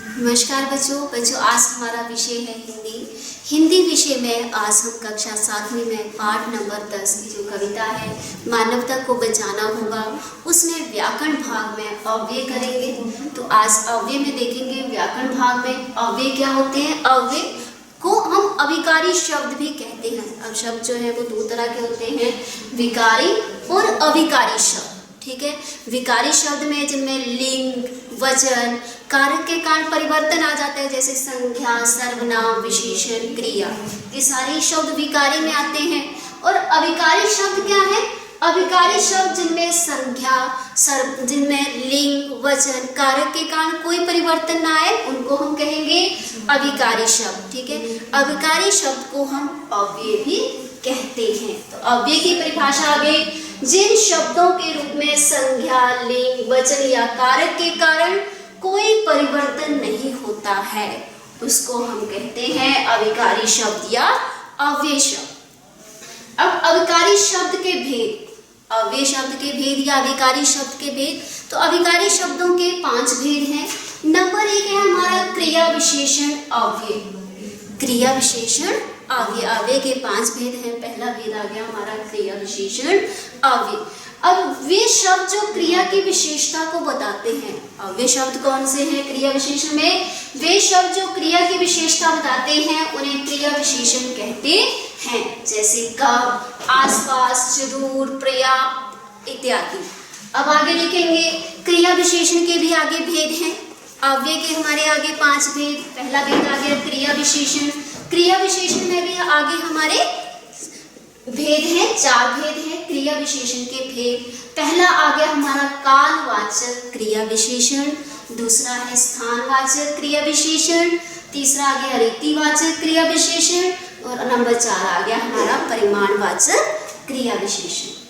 नमस्कार बच्चों आज हमारा विषय है हिंदी। हिंदी विषय में आज हम कक्षा 7वीं में पाठ नंबर 10 की जो कविता है मानवता को बचाना होगा, उसमें व्याकरण भाग में अव्यय करेंगे। तो आज अव्यय में देखेंगे व्याकरण भाग में अव्यय क्या होते हैं। अव्यय को हम अविकारी शब्द भी कहते हैं। अब शब्द जो है वो दो तरह के होते हैं, विकारी और अविकारी शब्द। ठीक है, विकारी शब्द में जिनमें लिंग, वचन, कारक के कारण परिवर्तन आ जाता है, जैसे संज्ञा, सर्वनाम, विशेषण, क्रिया, ये सारे शब्द विकारी में आते हैं। और अविकारी शब्द क्या है? अविकारी शब्द जिनमें संज्ञा, जिनमें लिंग, वचन, कारक के कारण कोई परिवर्तन ना आए, उनको हम कहेंगे अविकारी शब्द। ठीक है, अविकारी शब्द को हम अव्यय भी कहते हैं। तो अव्यय की परिभाषा आगे, जिन शब्दों के रूप में संज्ञा, लिंग, वचन या कारक के कारण कोई परिवर्तन नहीं होता है, उसको हम कहते हैं अविकारी शब्द या अव्यय शब्द। अब अविकारी शब्द के भेद, अव्यय शब्द के भेद या अविकारी शब्द के भेद। तो अविकारी शब्दों के 5 भेद हैं। नंबर 1 है हमारा क्रिया विशेषण अव्यय। क्रिया विशेषण अव्यय, अव्यय के 5 भेद हैं। पहला भेद आ गया हमारा क्रिया विशेषण अव्यय। अब वे शब्द जो क्रिया की विशेषता को बताते हैं, अव्यय शब्द कौन से हैं क्रिया विशेषण में? वे शब्द जो क्रिया की विशेषता बताते हैं उन्हें क्रिया विशेषण कहते हैं, जैसे कब, आसपास, जरूर, पर्याप्त इत्यादि। अब आगे देखेंगे क्रिया विशेषण के भी आगे भेद हैं। अव्यय के हमारे आगे 5 भेद। पहला भेद आ गया क्रिया विशेषण। क्रिया विशेषण में भी आगे हमारे भेद हैं, 4 भेद हैं क्रिया विशेषण के भेद। पहला आ गया हमारा कालवाचक क्रिया विशेषण, दूसरा है स्थानवाचक क्रिया विशेषण, तीसरा आ गया रीतिवाचक क्रिया विशेषण और नंबर 4 आ गया हमारा परिमाणवाचक क्रिया विशेषण।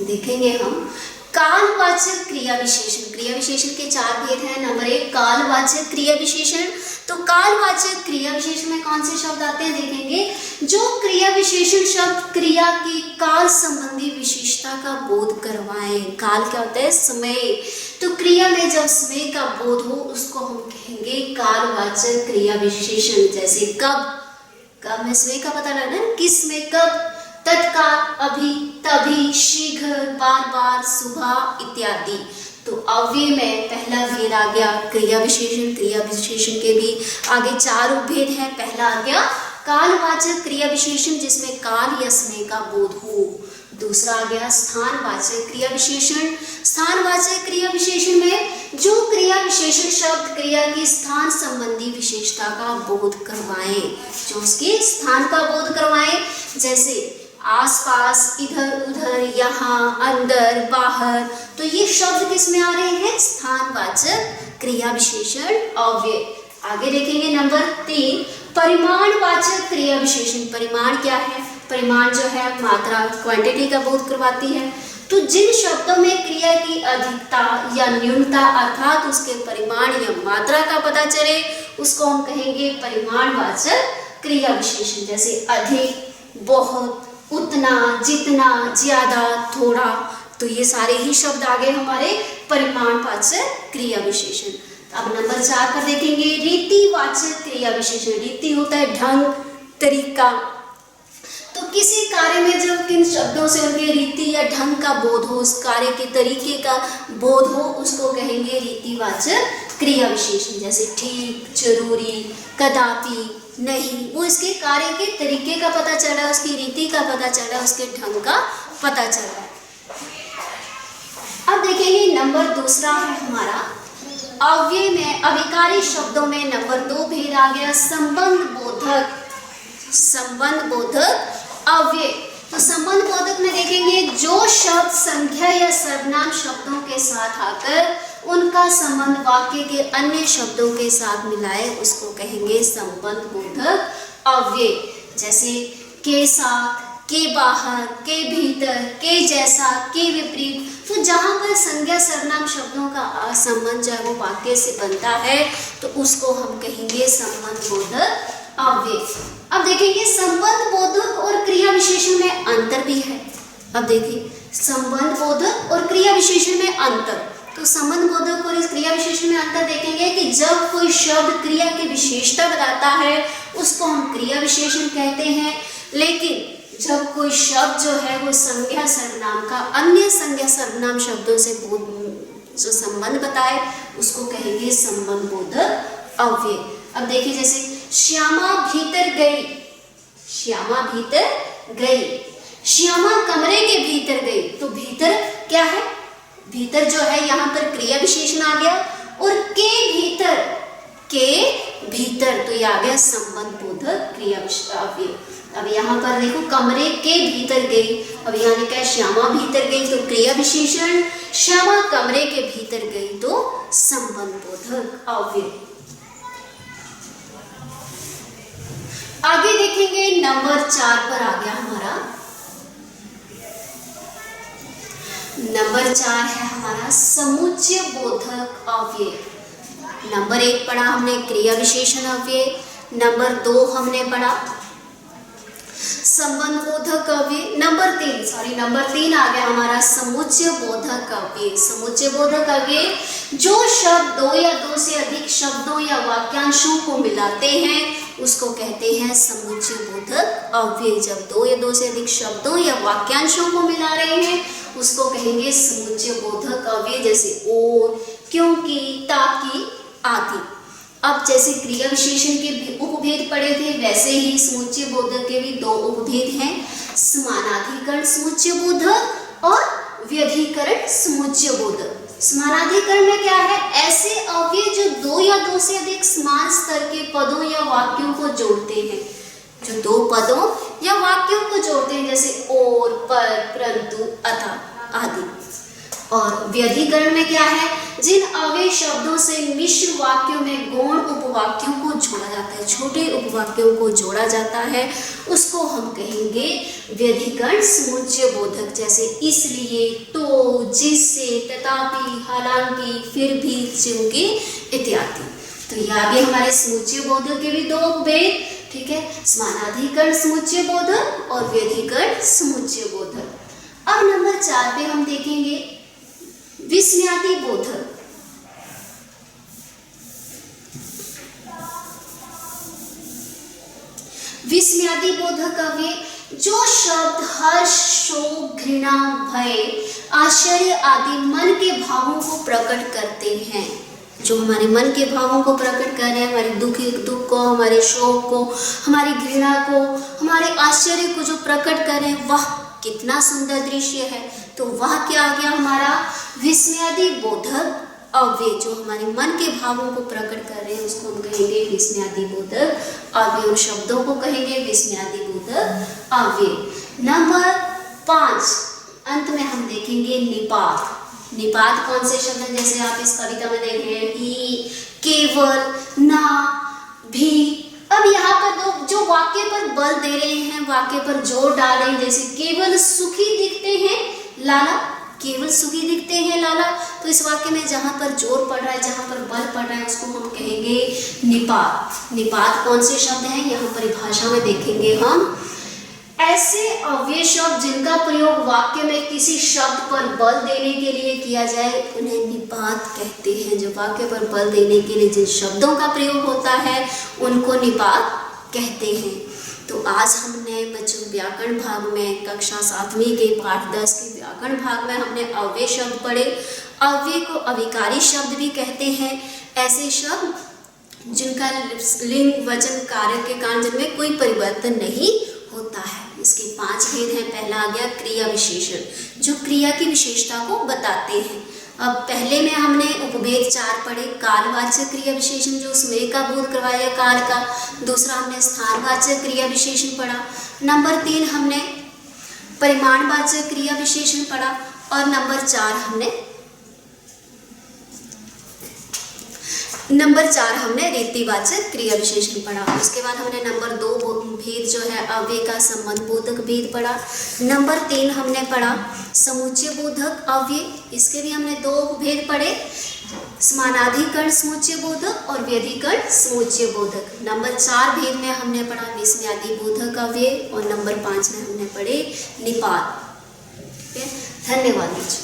देखेंगे हम कालवाचक क्रिया विशेषण। क्रिया विशेषण के 4 भेद हैं। नंबर 1 कालवाचक क्रिया विशेषण। तो कालवाचक क्रिया विशेषण में कौन से शब्द आते हैं देखेंगे, जो क्रिया विशेषण शब्द क्रिया की काल संबंधी विशेषता का बोध करवाएं। काल क्या होता है? समय। तो क्रिया में जब समय का बोध हो उसको हम कहेंगे कालवाचक क्रिया विशेषण। जैसे कब, कब में समय का पता लगना है, किस में कब, तत्काल, अभी, तभी, शीघ्र, बार बार, सुबह इत्यादि। तो अव्यय में पहला भेद आ गया क्रिया विशेषण। क्रिया विशेषण के भी आगे 4 उपभेद हैं। पहला आ गया कालवाचक क्रिया विशेषण जिसमें काल या समय का बोध हो। दूसरा आ गया स्थानवाचक क्रिया विशेषण। स्थानवाचक क्रिया विशेषण में जो क्रिया विशेषण शब्द क्रिया की स्थान संबंधी विशेषता का बोध करवाएं, जो उसके स्थान का बोध करवाएं, जैसे आसपास, इधर उधर, यहाँ, अंदर, बाहर। तो ये शब्द किस में आ रहे हैं? स्थानवाचक क्रिया विशेषण अव्यय। आगे देखेंगे नंबर 3 परिमाणवाचक क्रिया विशेषण। परिमाण क्या है? परिमाण जो है मात्रा, क्वांटिटी का बोध करवाती है। तो जिन शब्दों में क्रिया की अधिकता या न्यूनता अर्थात उसके परिमाण या मात्रा का पता चले उसको हम कहेंगे परिमाणवाचक क्रिया विशेषण। जैसे अधिक, बहुत, उतना, जितना, ज्यादा, थोड़ा। तो ये सारे ही शब्द आ गए हमारे परिमाणवाचक क्रिया विशेषण। अब नंबर 4 पर देखेंगे रीतिवाचक क्रिया विशेषण। रीति होता है ढंग, तरीका। तो किसी कार्य में जब किन शब्दों से उनके रीति या ढंग का बोध हो, उस कार्य के तरीके का बोध हो, उसको कहेंगे रीतिवाचक क्रिया विशेषण। जैसे ठीक, जरूरी, कदापि, नहीं, वो इसके कार्य के तरीके का पता चल रहा है, उसकी रीति का पता चल रहा है, उसके ढंग का पता चल रहा है। अब देखेंगे नंबर 2 है हमारा अव्यय में अविकारी शब्दों में नंबर 2 भेद आ गया संबंध बोधक। संबंध बोधक अव्यय। तो संबंध बोधक में देखेंगे जो शब्द संख्या या सर्वनाम शब्दों के साथ आकर उनका संबंध वाक्य के अन्य शब्दों के साथ मिलाए उसको कहेंगे संबंध बोधक अव्यय। जैसे के साथ, के बाहर, के भीतर, के जैसा, के विपरीत। तो जहाँ पर संज्ञा सर्वनाम शब्दों का संबंध जो है वो वाक्य से बनता है तो उसको हम कहेंगे संबंध बोधक अव्यय। अब देखेंगे संबंध बोधक और क्रिया विशेषण में अंतर भी है। अब देखिए संबंध बोधक और क्रिया विशेषण में अंतर। तो संबंध बोधक और इस क्रिया विशेषण में अंतर देखेंगे कि जब कोई शब्द क्रिया की विशेषता बताता है उसको हम क्रिया विशेषण कहते हैं, लेकिन जब कोई शब्द जो है वो संज्ञा सर्वनाम का अन्य संज्ञा सर्वनाम शब्दों से जो संबंध बताए उसको कहेंगे संबंध बोधक अव्यय। अब देखिए जैसे श्यामा भीतर गई, श्यामा भीतर गई, श्यामा कमरे के भीतर गई। तो भीतर क्या है, भीतर जो है यहाँ पर क्रिया विशेषण आ गया, और के भीतर, के भीतर तो ये आ गया संबंध बोधक क्रिया अव्यय। अब यहाँ पर देखो कमरे के भीतर गई, अब यहाँ लिखा है श्यामा भीतर गई तो क्रिया विशेषण, श्यामा कमरे के भीतर गई तो संबंध बोधक अव्यय। आगे देखेंगे नंबर 4 पर आ गया हमारा, नंबर 4 है हमारा समुच्चय बोधक अव्यय। नंबर 1 पढ़ा हमने क्रिया विशेषण अव्यय, नंबर 2 हमने पढ़ा संबंध बोधक अव्यय, नंबर 3 आ गया हमारा समुच्चय बोधक अव्यय। समुच्चय बोधक अव्यय जो शब्द 2 या 2 से अधिक शब्दों या वाक्यांशों को मिलाते हैं उसको कहते हैं समुच्चय बोधक अव्यय। जब 2 या 2 से अधिक शब्दों या वाक्यांशों को मिला रहे हैं उसको कहेंगे समुच्चय बोधक अव्यय, जैसे और, क्योंकि, ताकि आदि। अब जैसे क्रिया विशेषण के उपभेद पढ़े थे वैसे ही समुच्चय बोधक के भी 2 उपभेद हैं, समानाधिकरण समुच्चय बोधक और व्यधिकरण समुच्चय बोधक। समानाधिकरण में क्या है, ऐसे अव्यय जो 2 या 2 से अधिक समान स्तर के पदों या वाक्यों को जोड़ते हैं, जो 2 पदों या वाक्यों को जोड़ते हैं, जैसे और, पर, परंतु, अतः आदि। और व्यधिकरण में क्या है, जिन अव्यय शब्दों से मिश्र वाक्यों में गौण उपवाक्यों को जोड़ा जाता है, छोटे उपवाक्यों को जोड़ा जाता है, उसको हम कहेंगे व्यधिकरण समुच्चय बोधक, जैसे इसलिए, तो, जिससे, तथापि, हालांकि, फिर भी, चूंकि इत्यादि। तो ये आगे हमारे समुच्चय बोधक के भी 2 उपभेद, ठीक है, समानाधिकरण समुच्चय बोधक और व्यधिकरण समुच्चय बोधक। अब नंबर 4 पे हम देखेंगे विस्मयादि बोधक। विस्मयादि बोधक अव्यय जो शब्द हर्ष, शोक, घृणा, भय, आश्चर्य आदि मन के भावों को प्रकट करते हैं, जो हमारे मन के भावों को प्रकट कर रहे हैं, हमारे दुख को, हमारे शोक को, हमारी घृणा को, हमारे आश्चर्य को जो प्रकट कर रहे हैं, वह कितना सुंदर दृश्य है। तो वह क्या आ गया हमारा विस्मयादि बोधक अव्यय, जो हमारे मन के भावों को प्रकट कर रहे हैं उसको हम कहेंगे विस्मयादि बोधक अव्यय, उन शब्दों को कहेंगे विस्मयादि बोधक अव्यय। नंबर 5 अंत में हम देखेंगे निपात। निपात कौन से शब्द हैं, जैसे आप इस कविता में देख रहे हैं ही, केवल, ना, भी। अब यहाँ पर जो वाक्य पर बल दे रहे हैं, वाक्य पर जोर डाल रहे हैं, जैसे केवल सुखी दिखते हैं लाला, केवल सुखी दिखते हैं लाला, तो इस वाक्य में जहाँ पर जोर पड़ रहा है, जहाँ पर बल पड़ रहा है उसको हम कहेंगे निपात। निपात कौन से शब्द हैं, यहाँ परिभाषा में देखेंगे हम, ऐसे अव्यय शब्द जिनका प्रयोग वाक्य में किसी शब्द पर बल देने के लिए किया जाए उन्हें निपात कहते हैं। जो वाक्य पर बल देने के लिए जिन शब्दों का प्रयोग होता है उनको निपात कहते हैं। तो आज हमने बच्चों व्याकरण भाग में कक्षा 7वीं के पाठ 10 के व्याकरण भाग में हमने अव्यय शब्द पढ़े। अव्यय को अविकारी शब्द भी कहते हैं, ऐसे शब्द जिनका लिंग, वचन, कार्य के कारण जिनमें कोई परिवर्तन नहीं होता है। इसके 5 भेद हैं। पहला आ गया क्रिया विशेषण, जो क्रिया की विशेषता को बताते हैं। अब पहले में हमने उपभेद 4 पढ़े, कालवाचक क्रिया विशेषण जो स्मेय का बोध करवाया काल का। दूसरा हमने स्थानवाचक क्रिया विशेषण पढ़ा। नंबर 3 हमने परिमाणवाचक क्रिया विशेषण पढ़ा और नंबर 4 हमने रीतिवाचक क्रिया विशेषण पढ़ा। उसके बाद हमने नंबर 2 भेद जो है अव्यय का संबंध बोधक भेद पढ़ा। नंबर 3 हमने पढ़ा समुच्चय बोधक अव्यय, इसके भी हमने 2 भेद पढ़े, समानाधिकरण समुच्चय बोधक और व्यधिकरण समुच्चय बोधक। नंबर 4 भेद में हमने पढ़ा विस्मयादि बोधक अव्यय और नंबर 5 में हमने पढ़े निपात। धन्यवाद बच्चों।